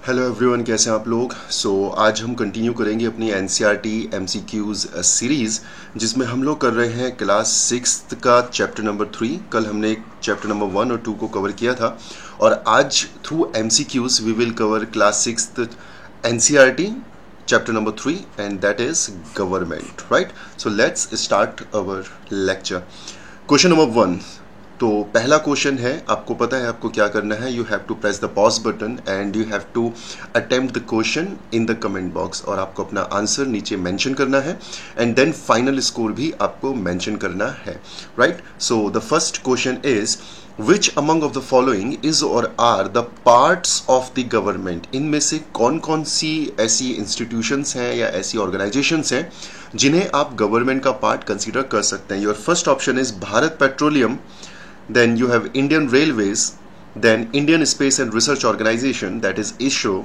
Hello everyone, कैसे हैं आप लोग। आज हम कंटिन्यू करेंगे अपनी एनसीईआरटी एमसीक्यूज़ सीरीज़, जिसमें हम लोग कर रहे हैं क्लास 6 का चैप्टर नंबर 3। कल हमने चैप्टर नंबर 1 और 2 को कवर किया था और आज through MCQs we will cover class 6 NCERT chapter number 3 and that is government, right? So let's start our lecture. Question number 1. तो पहला क्वेश्चन है, आपको पता है आपको क्या करना है। You have to press the pause button and you have to attempt the question in the comment box, और आपको अपना आंसर नीचे मेंशन करना है एंड देन फाइनल स्कोर भी आपको मेंशन करना है, right. So the first question is Which among of the following is or are the parts of the government? इनमें से कौन कौन सी ऐसी इंस्टीट्यूशंस हैं या ऐसी ऑर्गेनाइजेशंस हैं जिन्हें आप गवर्नमेंट का पार्ट कंसीडर कर सकते हैं। Your first option is Bharat petroleum, then you have Indian Railways, then Indian Space and Research Organization, that is ISRO.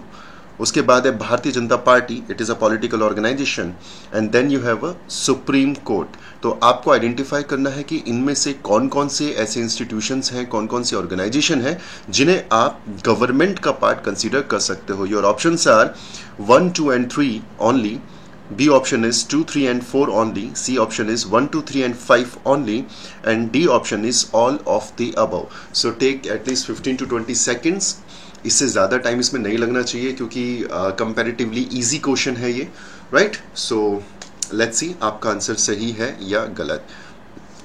उसके बाद है Bharatiya Janata party, it is a political organization, and then you have a supreme court. तो आपको identify करना है कि इनमें से कौन कौन से ऐसे इंस्टीट्यूशंस हैं, कौन कौन सी ऑर्गेनाइजेशन हैं जिन्हें आप गवर्नमेंट का पार्ट कंसीडर कर सकते हो। Your options are 1, 2 and 3 only. B option is 2, 3 and 4 only. C option is 1, 2, 3 and 5 only. And D option is all of the above. So take at least 15 to 20 seconds. इससे ज़्यादा time इसमें नहीं लगना चाहिए क्योंकि कंपैरेटिवली इजी क्वेश्चन है ये, right. So let's see आपका आंसर सही है या गलत।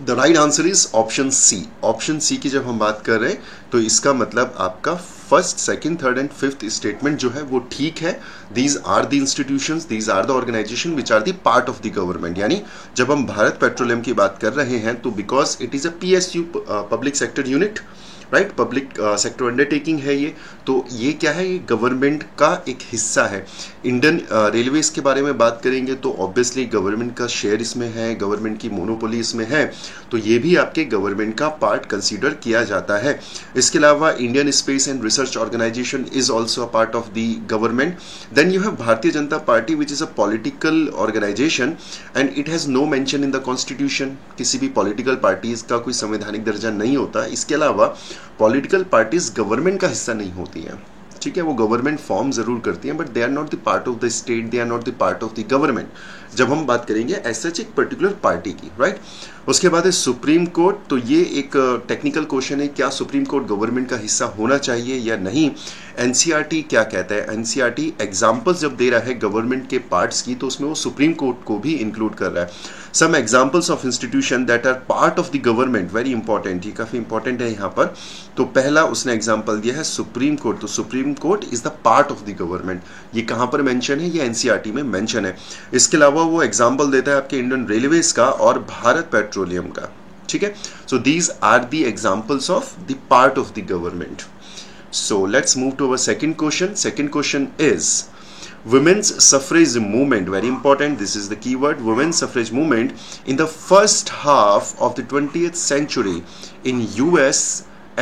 The right answer is option C. Option C की जब हम बात कर रहे हैं तो इसका मतलब आपका first, second, third and fifth statement जो है वो ठीक है। These are the institutions, these are the organization which are the part of the government. यानी जब हम भारत पेट्रोलियम की बात कर रहे हैं तो because it is a PSU, public sector unit, right, public sector undertaking है ये, तो ये क्या है, ये गवर्नमेंट का एक हिस्सा है। इंडियन रेलवेज के बारे में बात करेंगे तो ऑब्वियसली गवर्नमेंट का शेयर इसमें है, गवर्नमेंट की मोनोपोली इसमें है, तो ये भी आपके गवर्नमेंट का पार्ट कंसीडर किया जाता है। इसके अलावा Indian space and research organization is also a part of the government. Then you have Bharatiya Janata party which is a political organization and it has no mention in the constitution. किसी भी political parties का कोई संवैधानिक दर्जा नहीं होता। इसके अलावा पॉलिटिकल पार्टीज गवर्नमेंट का हिस्सा नहीं होती हैं, ठीक है, वो गवर्नमेंट फॉर्म जरूर करती हैं but they are not the part of the state, they are not the part of the government जब हम बात करेंगे ऐसा एक पर्टिकुलर पार्टी की, राइट। उसके बाद है सुप्रीम कोर्ट। तो ये एक टेक्निकल क्वेश्चन है, क्या सुप्रीम कोर्ट गवर्नमेंट का हिस्सा होना चाहिए या नहीं। एनसीईआरटी क्या कहता है, एनसीईआरटी एग्जाम्पल्स जब दे रहा है गवर्नमेंट के पार्ट्स की तो उसमें वो सुप्रीम कोर्ट को भी इंक्लूड कर रहा है। Some examples of institution that are part of the government, very important, ये काफ़ी इंपॉर्टेंट है यहाँ पर। तो पहला उसने एग्जाम्पल दिया है सुप्रीम कोर्ट, तो supreme court is the part of the government. ये कहाँ पर मेंशन है, ये एनसीईआरटी में मेंशन है। इसके अलावा वो एग्जाम्पल देता है आपके इंडियन रेलवेज का और भारत पेट्रोलियम का, ठीक है। So these are the examples of the part of the government. So let's move to our second question. Second question is women's suffrage movement. Very important. This is the keyword. Women's suffrage movement in the first half of the 20th century in US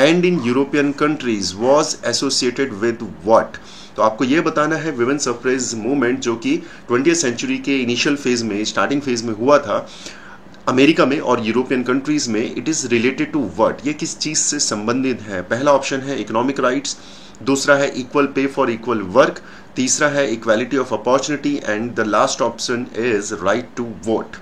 and in European countries was associated with what? तो आपको ये बताना है women suffrage movement जो कि 20th century के initial phase में, starting phase में हुआ था अमेरिका में और यूरोपियन कंट्रीज में, it is related to what, ये किस चीज से संबंधित है। पहला ऑप्शन है इकोनॉमिक राइट्स, दूसरा है equal pay for equal work, तीसरा है equality of opportunity and the last option is right to vote.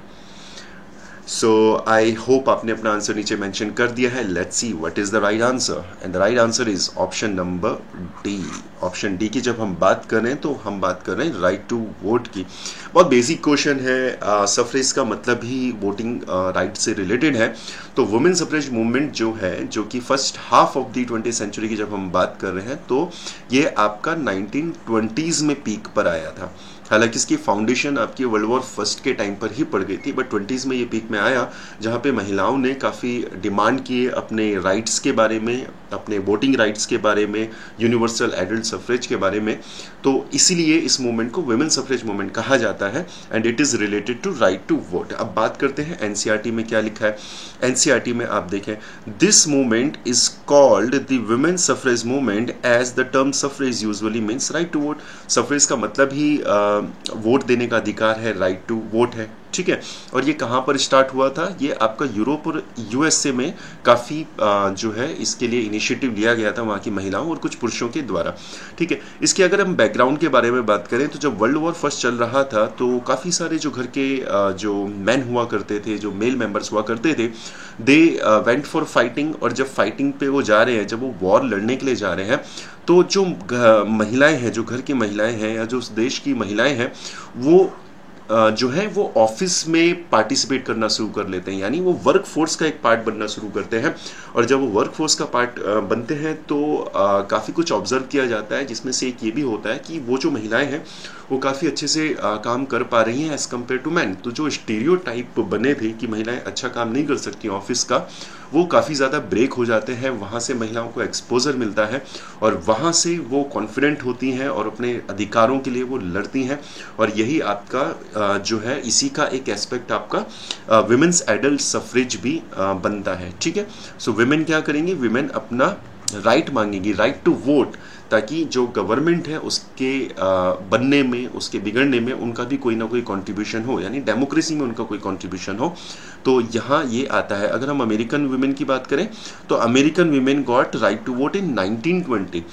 So I hope आपने अपना आंसर नीचे मेंशन कर दिया है। Let's see what is the right answer, and the right answer is option number D. Option D की जब हम बात करें तो हम बात कर रहे हैं राइट टू वोट की। बहुत बेसिक क्वेश्चन है, सफरेज का मतलब ही वोटिंग राइट से रिलेटेड है। तो वुमेन सफरेज मूवमेंट जो है, जो कि first half of the 20th century की जब हम बात कर रहे हैं तो ये आपका 1920s में पीक पर आया था। हालांकि इसकी फाउंडेशन आपकी वर्ल्ड वॉर फर्स्ट के टाइम पर ही पड़ गई थी, बट 20s में ये पीक में आया जहाँ पे महिलाओं ने काफ़ी डिमांड किए अपने राइट्स के बारे में, अपने वोटिंग राइट्स के बारे में, यूनिवर्सल एडल्ट सफरेज के बारे में। तो इसीलिए इस मूवमेंट को वुमेन सफरेज मूवमेंट कहा जाता है and it is related to right to vote. अब बात करते हैं एनसीईआरटी में क्या लिखा है। एनसीईआरटी में आप देखें, this movement is called the women suffrage movement as the term suffrage usually means right to vote. Suffrage का मतलब ही वोट देने का अधिकार है, राइट टू वोट है, ठीक है। और ये कहाँ पर स्टार्ट हुआ था, ये आपका यूरोप और यूएसए में काफ़ी जो है इसके लिए इनिशिएटिव लिया गया था वहाँ की महिलाओं और कुछ पुरुषों के द्वारा। ठीक है। इसके अगर हम बैकग्राउंड के बारे में बात करें तो जब वर्ल्ड वॉर फर्स्ट चल रहा था तो काफ़ी सारे जो घर के जो मैन हुआ करते थे, जो मेल मेंबर्स हुआ करते थे, दे वेंट फॉर फाइटिंग। और जब फाइटिंग पे वो जा रहे हैं, जब वो वॉर लड़ने के लिए जा रहे हैं, तो जो महिलाएं हैं, जो घर की महिलाएं हैं या जो उस देश की महिलाएं हैं, वो जो है वो ऑफिस में पार्टिसिपेट करना शुरू कर लेते हैं, यानी वो वर्क फोर्स का एक पार्ट बनना शुरू करते हैं। और जब वो वर्क फोर्स का पार्ट बनते हैं तो काफ़ी कुछ ऑब्जर्व किया जाता है, जिसमें से एक ये भी होता है कि वो जो महिलाएं हैं वो काफ़ी अच्छे से काम कर पा रही हैं एज़ कम्पेयर टू मैन। तो जो स्टीरियोटाइप बने थे कि महिलाएं अच्छा काम नहीं कर सकती ऑफिस का, वो काफ़ी ज़्यादा ब्रेक हो जाते हैं। वहाँ से महिलाओं को एक्सपोजर मिलता है और वहाँ से वो कॉन्फिडेंट होती हैं और अपने अधिकारों के लिए वो लड़ती हैं। और यही आपका जो है इसी का एक एस्पेक्ट आपका विमेंस एडल्ट सफरेज भी बनता है। ठीक है। सो विमेन क्या करेंगी, विमेन अपना राइट मांगेंगी, राइट टू वोट, ताकि जो गवर्नमेंट है उसके बनने में, उसके बिगड़ने में उनका भी कोई ना कोई कंट्रीब्यूशन हो, यानी डेमोक्रेसी में उनका कोई कंट्रीब्यूशन हो। तो यहाँ ये आता है। अगर हम अमेरिकन वुमेन की बात करें तो American women got right to vote in 1920।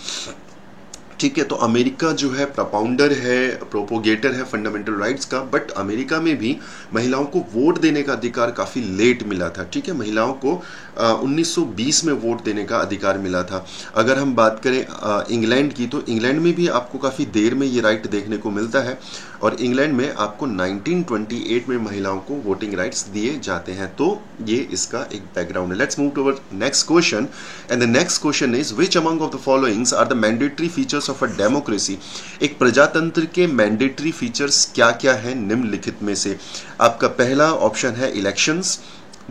ठीक है। तो अमेरिका जो है प्रपाउंडर है, प्रोपोगेटर है फंडामेंटल राइट्स का, बट अमेरिका में भी महिलाओं को वोट देने का अधिकार काफ़ी लेट मिला था। ठीक है। महिलाओं को 1920 में वोट देने का अधिकार मिला था। अगर हम बात करें इंग्लैंड की, तो इंग्लैंड में भी आपको काफ़ी देर में ये राइट देखने को मिलता है और इंग्लैंड में आपको 1928 में महिलाओं को वोटिंग राइट्स दिए जाते हैं। तो ये इसका एक बैकग्राउंड है। Let's move to our next question and the next question is which among of the followings are the mandatory features of a democracy. एक प्रजातंत्र के मैंडेटरी फीचर्स क्या क्या हैं निम्नलिखित में से। आपका पहला ऑप्शन है elections,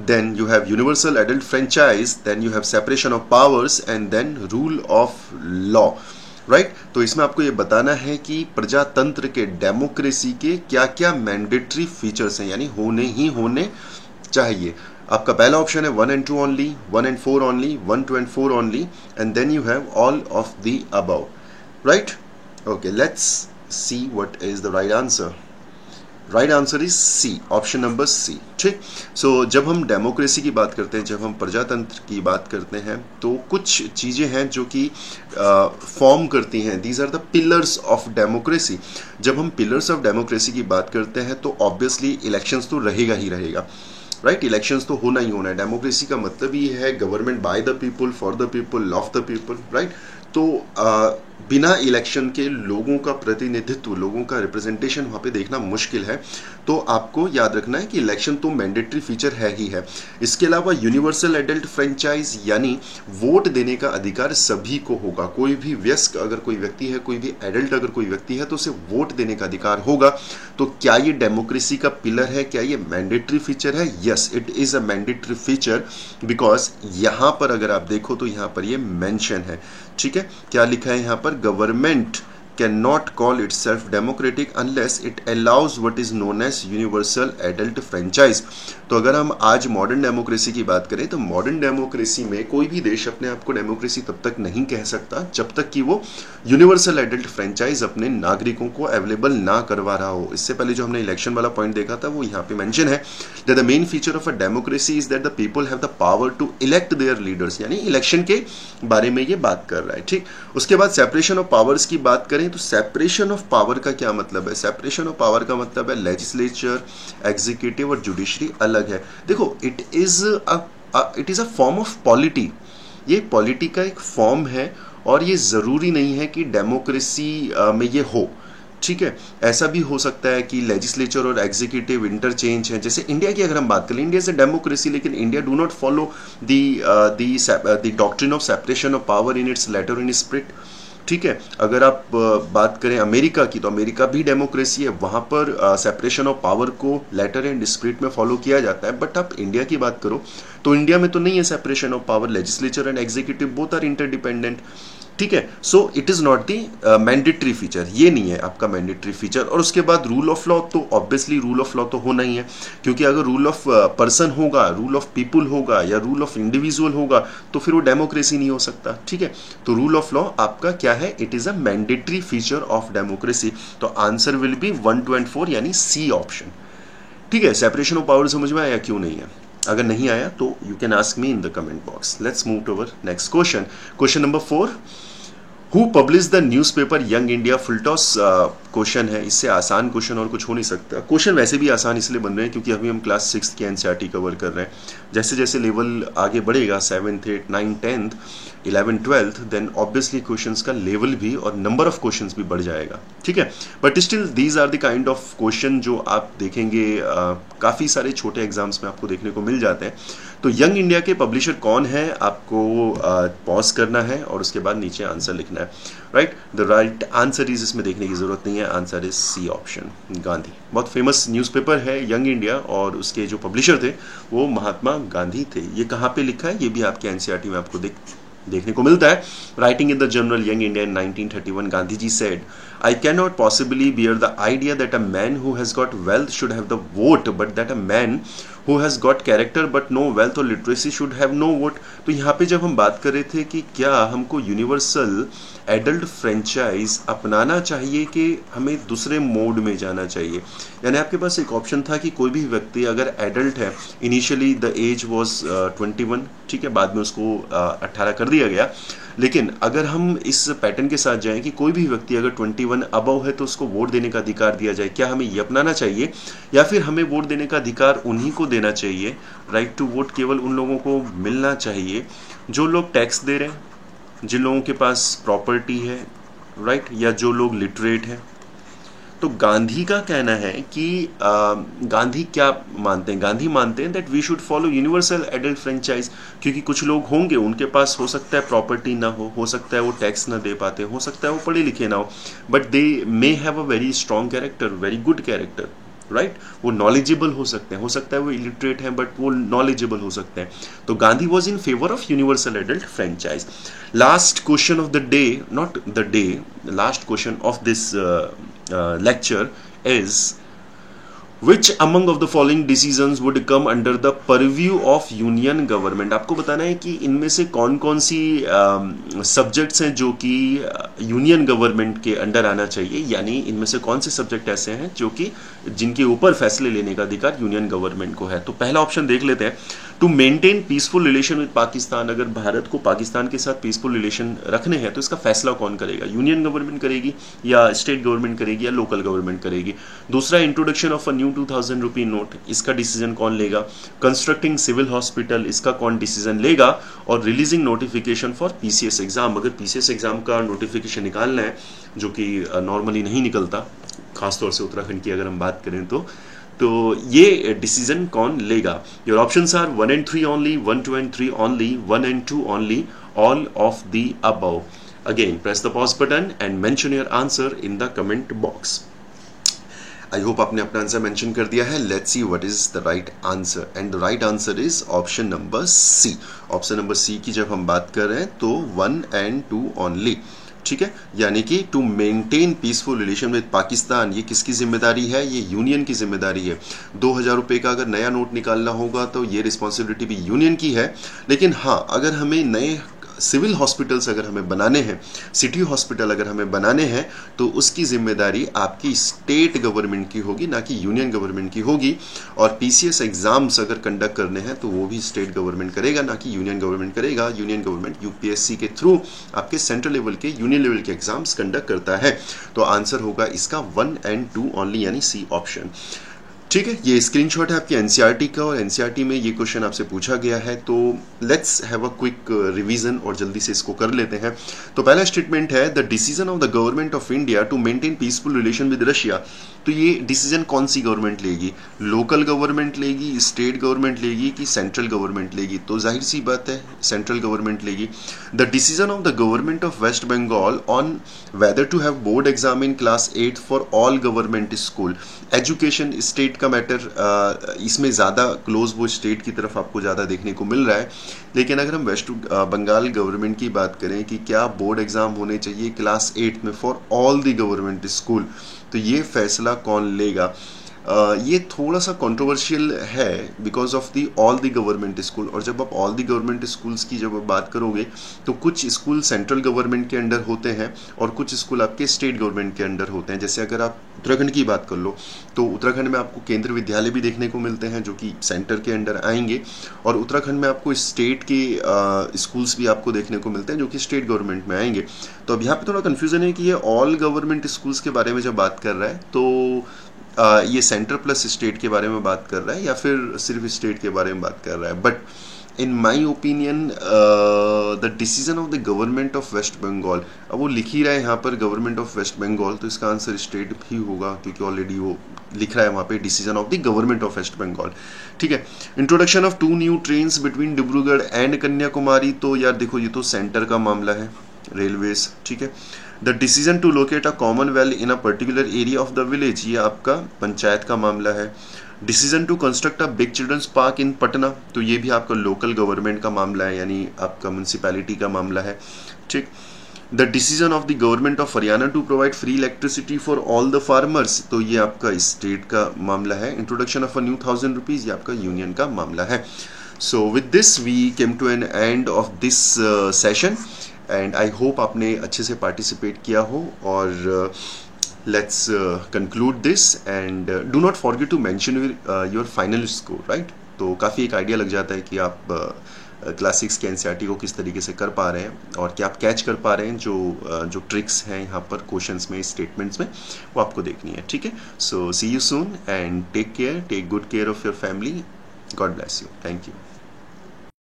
then you have universal adult franchise, then you have separation of powers and then rule of law, right? तो इसमें आपको ये बताना है कि प्रजातंत्र के, डेमोक्रेसी के क्या क्या मैंडेटरी फीचर्स हैं, यानी होने ही होने चाहिए। आपका पहला ऑप्शन है 1 and 2 only, 1 and 4 only, 1, 2 and 4 only, and then you have all of the above, right? Okay, let's see what is the right answer. Right answer is C, option number C. ठीक। So जब हम democracy की बात करते हैं, जब हम प्रजातंत्र की बात करते हैं, तो कुछ चीज़ें हैं जो कि फॉर्म करती हैं, these are the pillars of democracy. जब हम पिलर्स ऑफ डेमोक्रेसी की बात करते हैं तो ऑब्वियसली इलेक्शंस तो रहेगा ही रहेगा, राइट? इलेक्शंस तो होना ही होना है। डेमोक्रेसी का मतलब ही है government by the people, for the people, of the people, right? तो बिना इलेक्शन के लोगों का प्रतिनिधित्व, लोगों का रिप्रेजेंटेशन वहाँ पे देखना मुश्किल है। तो आपको याद रखना है कि इलेक्शन तो मैंडेटरी फीचर है ही है। इसके अलावा यूनिवर्सल एडल्ट फ्रेंचाइज, यानी वोट देने का अधिकार सभी को होगा। कोई भी वयस्क अगर कोई व्यक्ति है, कोई भी एडल्ट अगर कोई व्यक्ति है, तो उसे वोट देने का अधिकार होगा। तो क्या ये डेमोक्रेसी का पिलर है, क्या ये मैंडेटरी फीचर है? Yes, it is a mandatory feature, because यहाँ पर अगर आप देखो तो यहाँ पर ये मेंशन है। ठीक है। क्या लिखा है यहाँ पर? Government can not call itself democratic unless it allows what is known as universal adult franchise. तो अगर हम आज मॉडर्न डेमोक्रेसी की बात करें तो मॉडर्न डेमोक्रेसी में कोई भी देश अपने आप को डेमोक्रेसी तब तक नहीं कह सकता जब तक कि वो यूनिवर्सल एडल्ट फ्रेंचाइज अपने नागरिकों को अवेलेबल ना करवा रहा हो। इससे पहले जो हमने इलेक्शन वाला पॉइंट देखा था वो यहाँ पे मेंशन है that the main feature of a democracy is that the people have the power to elect their leaders, यानी इलेक्शन के बारे में ये बात कर रहा है। ठीक। उसके बाद सेपरेशन ऑफ पावर्स की बात करें तो सेपरेशन ऑफ पावर का क्या मतलब है? सेपरेशन ऑफ पावर का मतलब है लेजिस्लेचर, एग्जीक्यूटिव और जुडिशरी अलग है। देखो, it is a form of polity. ये पॉलिटी का एक फॉर्म है और ये जरूरी नहीं है कि डेमोक्रेसी में ये हो। ठीक है। ऐसा भी हो सकता है कि लेजिस्लेचर और एग्जीक्यूटिव इंटरचेंज है। जैसे इंडिया की अगर हम बात करें, इंडिया इज अ डेमोक्रेसी, लेकिन India do not follow the doctrine of separation of power in its letter in spirit. ठीक है। अगर आप बात करें अमेरिका की, तो अमेरिका भी डेमोक्रेसी है, वहाँ पर सेपरेशन ऑफ पावर को लेटर एंड स्पिरिट में फॉलो किया जाता है। बट आप इंडिया की बात करो तो इंडिया में तो नहीं है separation of power, legislature and executive both are interdependent. ठीक है। So it is not the mandatory feature, ये नहीं है आपका मैंडेटरी फीचर। और उसके बाद रूल ऑफ लॉ, तो ऑब्वियसली रूल ऑफ लॉ तो होना ही है, क्योंकि अगर रूल ऑफ पर्सन होगा, रूल ऑफ पीपल होगा या रूल ऑफ इंडिविजुअल होगा तो फिर वो डेमोक्रेसी नहीं हो सकता। ठीक है। तो रूल ऑफ लॉ आपका क्या है? It is a mandatory feature of democracy. तो आंसर विल बी 1, 2 and 4, यानी सी ऑप्शन। ठीक है, सेपरेशन ऑफ पावर समझ में आया क्यों नहीं है? अगर नहीं आया तो you can ask me in the comment box. Let's move to our next question. Question number 4. Who publish the news paper young India? Full toss question है, इससे आसान क्वेश्चन और कुछ हो नहीं सकता. क्वेश्चन वैसे भी आसान इसलिए बन रहे हैं क्योंकि अभी हम क्लास 6 की एनसीईआरटी कवर कर रहे हैं. जैसे जैसे लेवल आगे बढ़ेगा 7th 8th 9th 10th 11th 12th, then obviously questions का लेवल भी और नंबर ऑफ क्वेश्चंस भी बढ़ जाएगा. ठीक है, but still these are the kind of question जो आप देखेंगे काफ़ी सारे छोटे एग्जाम्स में आपको देखने को मिल जाते हैं. तो यंग इंडिया के पब्लिशर कौन है, आपको पॉज करना है और उसके बाद नीचे आंसर लिखना है. Right, the right answer is, इसमें देखने की जरूरत नहीं है, answer is C option, Gandhi. बहुत फेमस न्यूज़पेपर है यंग इंडिया और उसके जो पब्लिशर थे वो महात्मा गांधी थे. ये कहाँ पे लिखा है? ये भी आपके एनसीईआरटी में आपको देखने को मिलता है. Writing in the journal young India इन 1931, Gandhi ji said, I cannot possibly bear the idea that a man who has got wealth should have the vote, but that a man who has got character but no wealth or literacy should have no vote. तो यहाँ पे जब हम बात कर रहे थे कि क्या हमको यूनिवर्सल एडल्ट फ्रेंचाइज अपनाना चाहिए कि हमें दूसरे मोड में जाना चाहिए, यानी आपके पास एक ऑप्शन था कि कोई भी व्यक्ति अगर एडल्ट है, इनिशियली द एज वाज 21, ठीक है, बाद में उसको 18 कर दिया गया. लेकिन अगर हम इस पैटर्न के साथ जाएं कि कोई भी व्यक्ति अगर 21 अबव है तो उसको वोट देने का अधिकार दिया जाए, क्या हमें ये अपनाना चाहिए या फिर हमें वोट देने का अधिकार उन्हीं को देना चाहिए? राइट टू वोट केवल उन लोगों को मिलना चाहिए जो लोग टैक्स दे रहे हैं, जिन लोगों के पास प्रॉपर्टी है, राइट, या जो लोग लिटरेट हैं. तो गांधी का कहना है कि गांधी क्या मानते हैं? गांधी मानते हैं that we should follow universal adult franchise, क्योंकि कुछ लोग होंगे उनके पास हो सकता है प्रॉपर्टी ना हो सकता है वो टैक्स ना दे पाते, हो सकता है वो पढ़े लिखे ना हो, but they may have a very strong character, very good character. Right, वो नॉलेजेबल हो सकते हैं, हो सकता है वो इलिटरेट हैं बट वो नॉलेजेबल हो सकते हैं. तो Gandhi was in favour of universal adult franchise. Last question of the day, not the day, last question of this lecture is, which among of the following decisions would come under the purview of union government? आपको बताना है कि इनमें से कौन कौन सी subjects हैं जो कि यूनियन गवर्नमेंट के अंडर आना चाहिए, यानी इनमें से कौन से सब्जेक्ट ऐसे हैं जो कि जिनके ऊपर फैसले लेने का अधिकार यूनियन गवर्नमेंट को है. तो पहला ऑप्शन देख लेते हैं, to maintain peaceful relation with Pakistan. अगर भारत को पाकिस्तान के साथ पीसफुल रिलेशन रखने हैं तो इसका फैसला कौन करेगा? यूनियन गवर्नमेंट करेगी या स्टेट गवर्नमेंट करेगी या लोकल गवर्नमेंट करेगी? दूसरा, introduction of a new 2000 rupee note, इसका डिसीजन कौन लेगा? कंस्ट्रक्टिंग सिविल हॉस्पिटल, इसका कौन डिसीजन लेगा? और releasing notification for PCS exam, अगर पीसीएस एग्जाम का नोटिफिकेशन निकालना है जो कि नॉर्मली नहीं निकलता, खासतौर से उत्तराखंड की अगर हम बात करें तो ये डिसीजन कौन लेगा? Your options are 1 and 3 only, 1, 2 and 3 only, 1 and 2 only, all of the above. Again, press the pause button and mention your answer in the comment box. I hope आपने अपना आंसर मेंशन कर दिया है. Let's see what is the right answer, and the right answer is option number C. Option number C की जब हम बात कर रहे हैं तो 1 and 2 only. ठीक है, यानी कि to maintain peaceful relation with Pakistan, ये किसकी जिम्मेदारी है? ये यूनियन की जिम्मेदारी है. 2000 रुपये का अगर नया नोट निकालना होगा तो ये रिस्पॉन्सिबिलिटी भी यूनियन की है. लेकिन हाँ, अगर हमें नए सिविल हॉस्पिटल्स अगर हमें बनाने हैं, सिटी हॉस्पिटल अगर हमें बनाने हैं, तो उसकी जिम्मेदारी आपकी स्टेट गवर्नमेंट की होगी, ना कि यूनियन गवर्नमेंट की होगी. और पीसीएस एग्जाम्स अगर कंडक्ट करने हैं तो वो भी स्टेट गवर्नमेंट करेगा, ना कि यूनियन गवर्नमेंट करेगा. यूनियन गवर्नमेंट यूपीएससी के थ्रू आपके सेंट्रल लेवल के, यूनियन लेवल के एग्जाम्स कंडक्ट करता है. तो आंसर होगा इसका 1 and 2 ओनली, यानी सी ऑप्शन. ठीक है, ये स्क्रीनशॉट है आपकी एनसीईआरटी का और एनसीईआरटी में ये क्वेश्चन आपसे पूछा गया है. तो let's have a quick revision और जल्दी से इसको कर लेते हैं. तो पहला स्टेटमेंट है, the decision of the government of India to maintain peaceful relation with Russia. तो ये डिसीजन कौन सी गवर्नमेंट लेगी? लोकल गवर्नमेंट लेगी, स्टेट गवर्नमेंट लेगी कि सेंट्रल गवर्नमेंट लेगी? तो जाहिर सी बात है सेंट्रल गवर्नमेंट लेगी. The decision of the government of West Bengal on whether to have board exam in class 8 for all government school. Education state का मैटर, इसमें ज़्यादा क्लोज वो स्टेट की तरफ आपको ज़्यादा देखने को मिल रहा है. लेकिन अगर हम वेस्ट बंगाल गवर्नमेंट की बात करें कि क्या बोर्ड एग्जाम होने चाहिए क्लास 8 में for all the government school, तो ये फैसला कौन लेगा? ये थोड़ा सा कंट्रोवर्शियल है because of the all the government school. और जब आप ऑल दी गवर्नमेंट स्कूल्स की जब आप बात करोगे तो कुछ स्कूल सेंट्रल गवर्नमेंट के अंडर होते हैं और कुछ स्कूल आपके स्टेट गवर्नमेंट के अंडर होते हैं। जैसे अगर आप उत्तराखंड की बात कर लो तो उत्तराखंड में आपको केंद्र विद्यालय भी देखने को मिलते हैं जो कि सेंटर के अंडर आएंगे, और उत्तराखंड में आपको स्टेट के स्कूल्स भी आपको देखने को मिलते हैं जो कि स्टेट गवर्नमेंट में आएंगे। तो अब यहाँ पे थोड़ा कन्फ्यूजन है कि ये ऑल गवर्नमेंट स्कूल्स के बारे में जब बात कर रहा है तो ये सेंटर प्लस स्टेट के बारे में बात कर रहा है या फिर सिर्फ स्टेट के बारे में बात कर रहा है। But in my opinion the decision of the government of West Bengal, अब वो लिख ही रहा है यहाँ पर गवर्नमेंट ऑफ वेस्ट बंगाल, तो इसका आंसर स्टेट ही होगा क्योंकि ऑलरेडी वो लिख रहा है वहाँ पे decision of the government of West Bengal. ठीक है। Introduction of 2 new trains between Dibrugarh and Kanyakumari, तो यार देखो ये तो सेंटर का मामला है, रेलवेज। ठीक है। The decision to locate a common well in a particular area of the village, ये आपका पंचायत का मामला है। Decision to construct a big children's park in Patna, तो ये भी आपका लोकल गवर्नमेंट का मामला है, यानी आपका म्यूनसिपैलिटी का मामला है। ठीक। The decision of the government of Haryana to provide free electricity for all the farmers, तो ये आपका स्टेट का मामला है। Introduction of a new 1000 rupees, ये आपका यूनियन का मामला है। So with this we came to an end of this session and I hope आपने अच्छे से पार्टिसिपेट किया हो। और let's conclude this and do not forget to mention your final score, right? तो काफ़ी एक आइडिया लग जाता है कि आप क्लास 6 के एनसीईआरटी को किस तरीके से कर पा रहे हैं और क्या आप कैच कर पा रहे हैं। जो ट्रिक्स हैं यहाँ पर क्वेश्चंस में, स्टेटमेंट्स में, वो आपको देखनी है। ठीक है। So see you soon and take care, take good care of your family. God bless you. Thank you.